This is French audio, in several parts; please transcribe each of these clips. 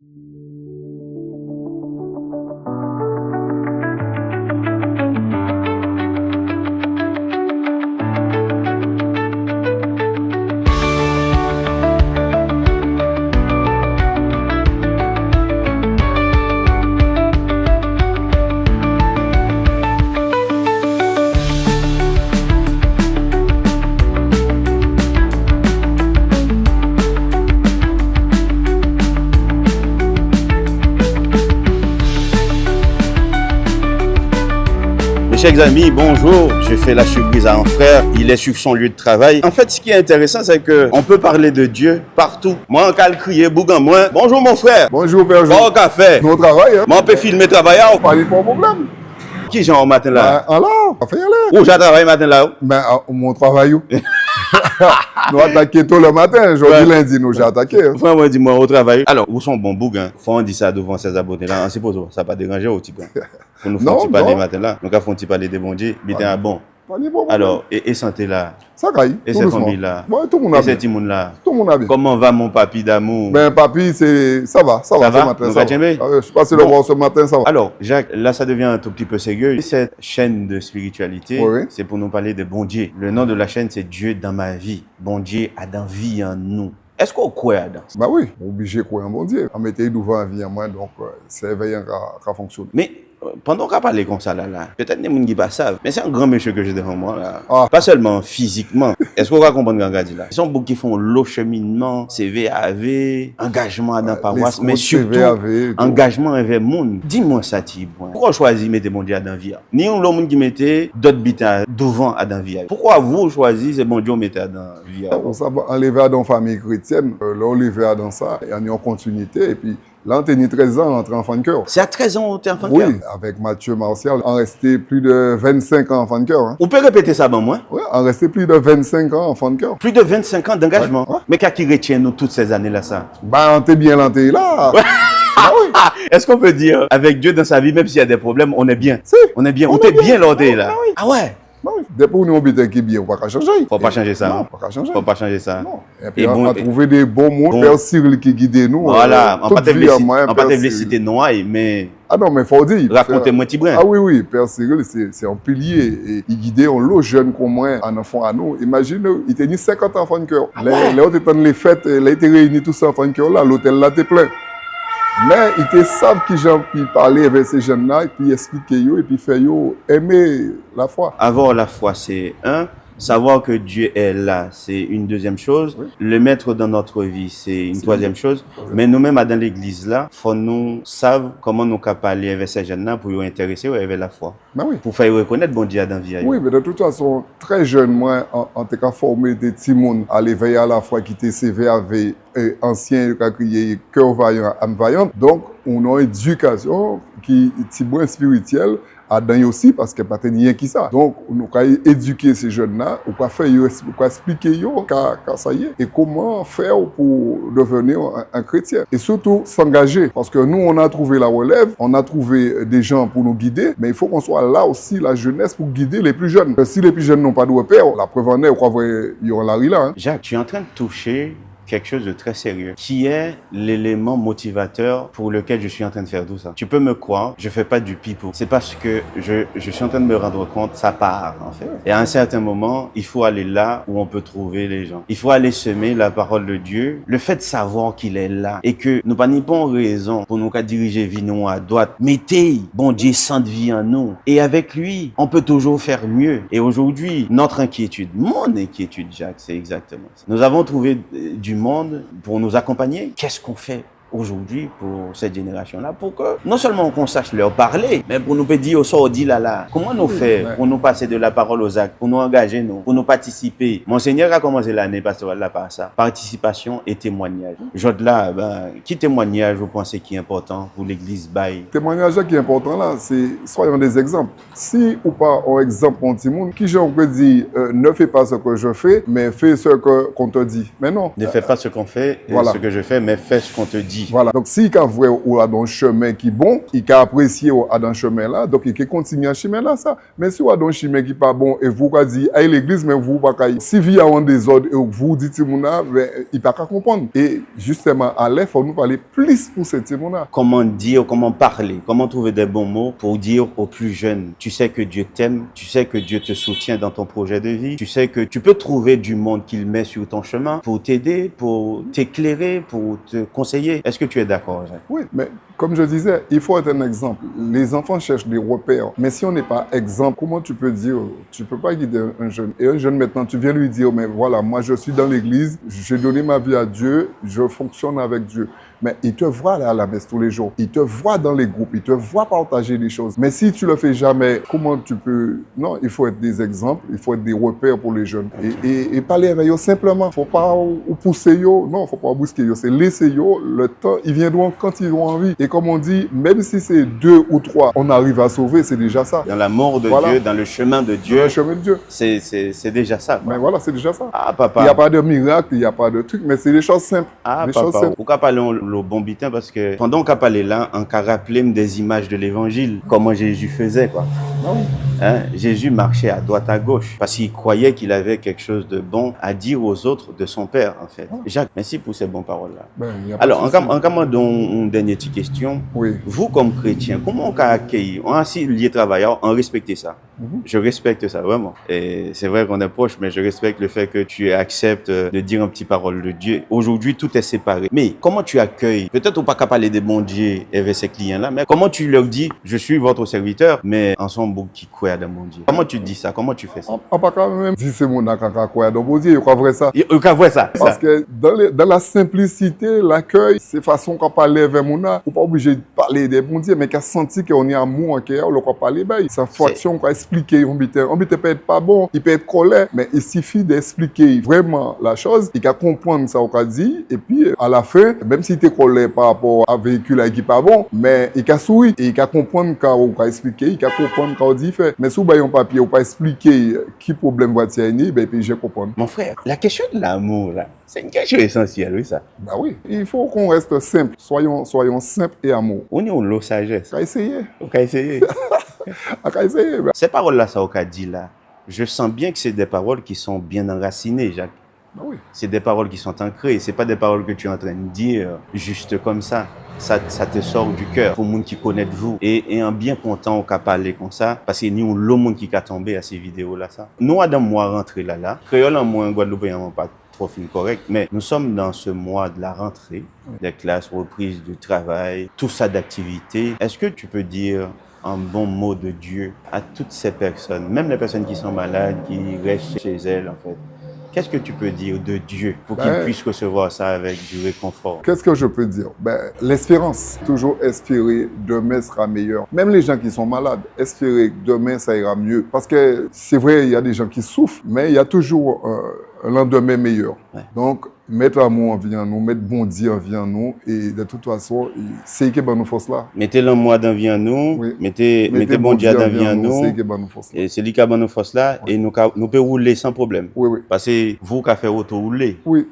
Chers amis, bonjour. Je fais la surprise à un frère. Il est sur son lieu de travail. En fait, ce qui est intéressant, c'est qu'on peut parler de Dieu partout. Moi, quand je crie, bougan, moi, bonjour mon frère. Bonjour Père Jean. Bon café. Nous travaillons. Moi, on peut filmer travailler. Pas de problème. Qui j'ai au matin là? Alors, on fait y aller. Où j'ai travaillé matin là? Mais mon travail, nous attaquons tôt le matin. Aujourd'hui, lundi, nous j'ai attaqué. Vraiment, dis-moi, au travail. Alors, où sont bons bougan? Faut on dit ça devant ces abonnés là. On suppose ça pas déranger au type. Pour nous faire parler matin là. Nous avons parler des bons dieux. Mais t'es bon. Alors, et santé là? Ça caille. Et cette famille là? Tout le monde a bien. Et cette monde là? Tout le monde a bien. Comment va mon papy d'amour? Ben, papy, ça va ce matin. Ça va. Je suis passé le voir ce matin, ça va. Alors, Jacques, là, ça devient un tout petit peu sérieux. Cette chaîne de spiritualité, c'est pour nous parler de bon Dieu. Le nom de la chaîne, c'est Dieu dans ma vie. Bon Dieu a dans vie en nous. Est-ce qu'on croit dans ça? Bah oui, obligé de croire en bon Dieu. On mettait devant la vie en moi, donc c'est éveillant qu'à fonctionner. Mais pendant qu'on parle comme ça, là, peut-être des gens qui ne savent pas, mais c'est un grand monsieur que j'ai devant moi, là. Pas seulement physiquement. Est-ce qu'on va comprendre ce qu'on dit là? Ils sont beaucoup qui font l'eau cheminement, CVAV, engagement dans la paroisse, mais surtout engagement envers le monde. Dis-moi ça, Thibaut. Pourquoi choisir de mettre bon Dieu dans la vie? Ni un monde qui mettait d'autres bitins devant dans la vie. Pourquoi vous choisissez bon Dieu mettre dans la vie? On s'est enlevé dans une famille chrétienne, là on levé dans ça, et on est en continuité, et puis là, on a 13 ans, entré enfant de cœur. C'est à 13 ans que tu es enfant de cœur? Oui, avec Mathieu Martial, on restait plus de 25 ans enfant de cœur. Hein. On peut répéter ça, ben moi? Oui, on restait plus de 25 ans enfant de cœur. Plus de 25 ans d'engagement? Ouais. Mais qu'est-ce qui retient nous toutes ces années-là, ça? Ben, on était bien lanté là. Ouais. Ah oui. Est-ce qu'on peut dire, avec Dieu dans sa vie, même s'il y a des problèmes, on est bien? Si. On est bien. On est bien lanté là. Oui. Ah ouais? Oui. Depuis que nous habitons qui bien, on ne va pas changer. Faut pas changer ça. Non, pas changer. Faut pas changer ça. Non. Et puis on a trouvé des bons mots. Père Cyril qui guide nous. Voilà. On ne peut pas te citer noir, mais. Ah non, mais il faut dire. Racontez-moi petit brin. Ah oui. Père Cyril, c'est un pilier. Et il guidait un lot jeune comme moi, un enfant à nous. Imagine, il tenait 50 enfants de cœur. Les autres étant les fêtes, il a été réunis tous ces enfants de cœur là. L'hôtel là était plein. Mais ils savent qui j'en puis parler avec ces jeunes-là, et puis expliquer et puis faire aimer la foi. Avoir la foi, c'est un. Savoir que Dieu est là, c'est une deuxième chose. Oui. Le mettre dans notre vie, c'est une troisième chose. Oui. Mais nous-mêmes, dans l'église là, faut nous savoir comment nous parler avec ces jeunes-là pour nous intéresser avec la foi. Ben oui. Pour faire reconnaître bon Dieu dans la vie. Oui, mais de toute façon, très jeune, moi, en tout cas, formé des petits monde à l'éveil à la foi qui était CVAV, ancien, qui a crié cœur vaillant, âme vaillante. Donc, on a une éducation qui est bon spirituelle. À dans aussi parce que pas rien qui ça. Donc nous avons éduquer ces jeunes là, ou pas faire expliquer ça y est et comment faire pour devenir un chrétien et surtout s'engager parce que nous on a trouvé la relève, on a trouvé des gens pour nous guider, mais il faut qu'on soit là aussi la jeunesse pour guider les plus jeunes. Si les plus jeunes n'ont pas de repère, la preuve en est, on va il y aura la rue là. Hein. Jacques, tu es en train de toucher quelque chose de très sérieux, qui est l'élément motivateur pour lequel je suis en train de faire tout ça. Tu peux me croire, je fais pas du pipeau. C'est parce que je suis en train de me rendre compte, ça part en fait. Et à un certain moment, il faut aller là où on peut trouver les gens. Il faut aller semer la parole de Dieu. Le fait de savoir qu'il est là et que nous n'avons pas raison pour nous diriger vie nous à droite. Mettez, bon Dieu, sans de vie en nous. Et avec lui, on peut toujours faire mieux. Et aujourd'hui, notre inquiétude, mon inquiétude, Jacques, c'est exactement ça. Nous avons trouvé du monde pour nous accompagner. Qu'est-ce qu'on fait aujourd'hui pour cette génération-là, pour que non seulement qu'on sache leur parler, mais pour nous dire au sort dit là, comment nous faire pour nous passer de la parole aux actes, pour nous engager, pour nous participer. Monseigneur a commencé l'année pastorale là par ça. Participation et témoignage. Là, qui témoignage vous pensez qui est important pour l'église Baye? Témoignage qui est important là, c'est soyons des exemples. Si ou pas un exemple pour tout le monde, qui j'en peut dire ne fais pas ce que je fais, mais fais ce qu'on te dit. Mais non. Ne fais pas ce qu'on fait, ce que je fais, mais fais ce qu'on te dit. dit. Voilà. Donc, si il a vu ou là dans un chemin qui est bon, il a apprécié ou dans un chemin là, donc il continue un chemin là, ça. Mais si ou dans un chemin qui n'est pas bon, et vous avez dit, à l'église, mais vous pas qu'à si vous avez un désordre et vous dites, il ne peut pas comprendre. Et justement, à l'air, il faut nous parler plus pour ce Timona. Comment dire, comment parler, comment trouver des bons mots pour dire aux plus jeunes, tu sais que Dieu t'aime, tu sais que Dieu te soutient dans ton projet de vie, tu sais que tu peux trouver du monde qu'il met sur ton chemin pour t'aider, pour t'éclairer, pour te conseiller. Est-ce que tu es d'accord, Jacques? Oui, mais comme je disais, il faut être un exemple. Les enfants cherchent des repères. Mais si on n'est pas exemple, comment tu peux dire, tu ne peux pas guider un jeune. Et un jeune maintenant, tu viens lui dire, mais voilà, moi je suis dans l'église, j'ai donné ma vie à Dieu, je fonctionne avec Dieu. Mais il te voit là à la messe tous les jours. Il te voit dans les groupes. Il te voit partager des choses. Mais si tu le fais jamais, comment tu peux... Non, il faut être des exemples. Il faut être des repères pour les jeunes. Et parler avec eux simplement. Il ne faut pas pousser eux. Non, il ne faut pas brusquer eux. C'est laisser eux. Le temps, ils viendront quand ils ont envie. Et comme on dit, même si c'est 2 ou 3, on arrive à sauver, c'est déjà ça. Dans l'amour de Dieu, dans le chemin de Dieu. Dans le chemin de Dieu. C'est déjà ça. Quoi. Mais voilà, c'est déjà ça. Ah, papa. Il n'y a pas de miracle, il n'y a pas de truc, mais c'est des choses simples. Ah, des papa. Choses simples. Pourquoi parler le bon bitin? Parce que pendant qu'on parlait là, on a rappelé des images de l'évangile, comment Jésus faisait, quoi. Ah oui. Hein? Jésus marchait à droite à gauche parce qu'il croyait qu'il avait quelque chose de bon à dire aux autres de son Père, en fait. Jacques, merci pour ces bonnes paroles-là. Alors, en commandant une dernière petite question. Oui. Vous, comme chrétien, comment on a accueilli, on a aussi lié travailleur, on respecte ça. Je respecte ça, vraiment. Et c'est vrai qu'on est proche, mais je respecte le fait que tu acceptes de dire un petit parole de Dieu. Aujourd'hui, tout est séparé. Mais comment tu accueilles, peut-être on pas qu'à parler des bons dieux avec ces clients-là, mais comment tu leur dis, je suis votre serviteur, mais ensemble, beaucoup qui croient dans mon Dieu. Comment tu dis ça? Comment tu fais ça? On ne peut pas quand même dire c'est mon accord quoi. Donc, vous dites, il croit ça. Il croit ça. Parce que dans la simplicité, l'accueil, c'est façon qu'on parle avec mon âme. On n'est pas obligé de parler des bons dieux, mais qu'on senti qu'on est amour en cœur, on ne peut pas parler. C'est une façon qu'on expliquer. On peut être pas bon, il peut être colère, mais il suffit d'expliquer vraiment la chose, il peut comprendre ça qu'on dit, et puis à la fin, même si tu es colère par rapport à un véhicule qui n'est pas bon, mais il peut sourire, et il peut comprendre qu'on va expliquer, il peut comprendre qu'on dit fait. Mais si vous avez un papier, on peut expliquer qui problème va tenir, ben puis je comprends. Mon frère, la question de l'amour, là, c'est une question essentielle, oui, ça. Bah oui, il faut qu'on reste simple, soyons simples et amour. On est où l'eau sagesse? On va essayer. On va essayer. On va essayer. Ces paroles-là, ça, on a dit là, je sens bien que c'est des paroles qui sont bien enracinées, Jacques. Bah oui. C'est des paroles qui sont ancrées. C'est pas des paroles que tu es en train de dire juste comme ça. Ça te sort du cœur. Pour le monde qui connaît vous. Et en bien content, on peut parler comme ça. Parce que nous, le monde qui a tombé à ces vidéos-là, ça. Nous, Adam, moi, rentrer là. Créole, en moi, en Guadeloupe, pas trop fin correct. Mais nous sommes dans ce mois de la rentrée. Des classes, reprises du travail, tout ça d'activité. Est-ce que tu peux dire un bon mot de Dieu à toutes ces personnes, même les personnes qui sont malades, qui restent chez elles, en fait? Qu'est-ce que tu peux dire de Dieu pour qu'ils puissent recevoir ça avec du réconfort? Qu'est-ce que je peux dire? L'espérance. Toujours espérer demain sera meilleur. Même les gens qui sont malades, espérer que demain ça ira mieux. Parce que c'est vrai, il y a des gens qui souffrent, mais il y a toujours un lendemain meilleur. Ouais. Donc, mettre l'amour en vie en nous, mettre bon Dieu en vie en nous, et de toute façon, c'est qui va nous force là. Mettez l'amour en vie en nous, oui. mettez bon Dieu en vie en nous, c'est qui va nous force là. Et c'est lui qui va nous force là, ouais. Et nous pouvons rouler sans problème. Oui, oui. Parce que vous qui avez fait auto-rouler, oui.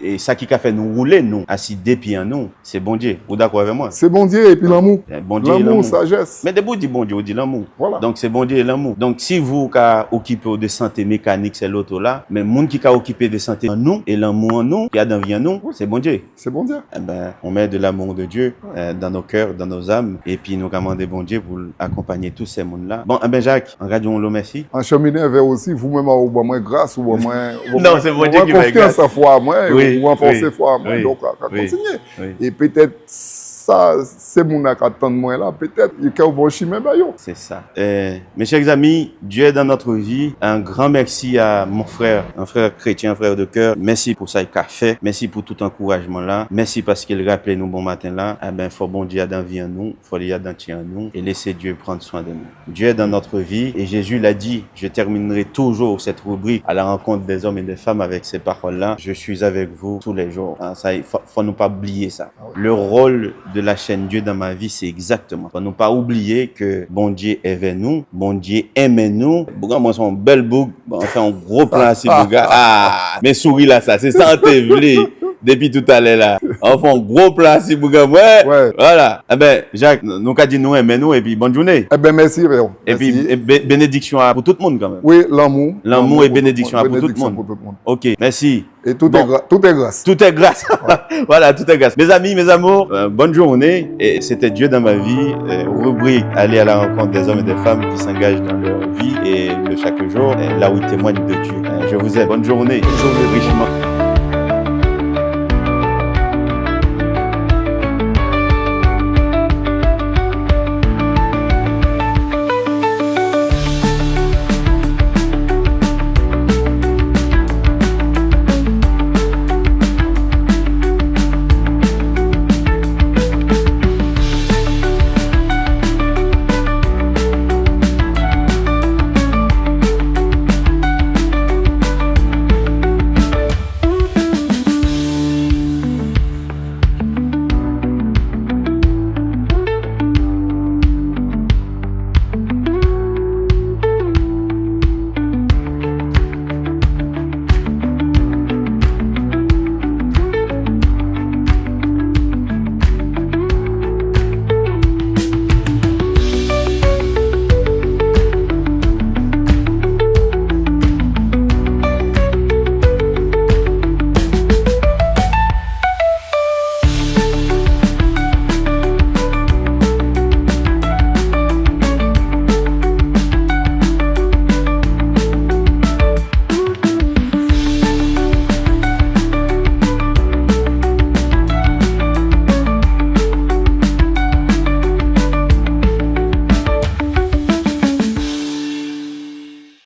Et ça qui a fait nous rouler, nous, assis des pieds en nous, c'est bon Dieu. Vous d'accord avec moi? C'est bon Dieu et puis l'amour. Bon l'amour, sagesse. Mais debout dit bon Dieu, on dit l'amour. Voilà. Donc c'est bon Dieu et l'amour. Donc si vous qui avez occupé de santé mécanique, c'est l'auto là, mais le monde qui a occupé de santé en nous, et l'amour en nous, qui a dans vie en nous, c'est bon Dieu. C'est bon Dieu. Eh ben, on met de l'amour de Dieu dans nos cœurs, dans nos âmes, et puis nous commandons bon Dieu pour accompagner tous ces mondes-là. Bon, ben Jacques, en radio, on le merci. En cheminant vers aussi, vous-même, au moins grâce, ou au moins. Non, c'est bon Dieu qui va grâce. Confiance à foi, moi, oui, ou renforcer foi, moi. Oui, donc, à continuer. Oui. Et peut-être, ça, c'est mon attend de moi là, peut-être, il y a un chemin. C'est ça. Mes chers amis, Dieu est dans notre vie. Un grand merci à mon frère, un frère chrétien, un frère de cœur. Merci pour ça qu'il a fait. Merci pour tout encouragement là. Merci parce qu'il rappelait nous bon matin là. Eh ben, faut bon Dieu dans vie en nous, faut lui dans en nous et laisser Dieu prendre soin de nous. Dieu est dans notre vie et Jésus l'a dit. Je terminerai toujours cette rubrique à la rencontre des hommes et des femmes avec ces paroles-là. Je suis avec vous tous les jours. Hein, ça, faut nous pas oublier ça. Le rôle de la chaîne Dieu dans ma vie, c'est exactement. Faut nous pas oublier que bon Dieu est vers nous, bon Dieu aime nous. Bon, moi, son bel bouc, on fait un gros plan à ces gars. Ah, mais souris là, ça, c'est ça, t'es voulu. depuis tout à l'heure là. On fait un gros plat si vous ouais. Ouais. Voilà. Eh ben, Jacques, nous qu'a dit nous aimons nous et puis bonne journée. Eh bien, merci, Réon. Et puis, bénédiction pour tout le monde quand même. Oui, l'amour. L'amour et bénédiction pour tout le Bénédiction monde. pour tout le monde. Ok, merci. Et tout Bon. tout est grâce. Tout est grâce. Voilà, tout est grâce. Mes amis, mes amours, bonne journée. Et c'était Dieu dans ma vie. Rubrique aller à la rencontre des hommes et des femmes qui s'engagent dans leur vie et de chaque jour, là où ils témoignent de Dieu. Je vous aime. Bonne journée. Bonne journée. Richement.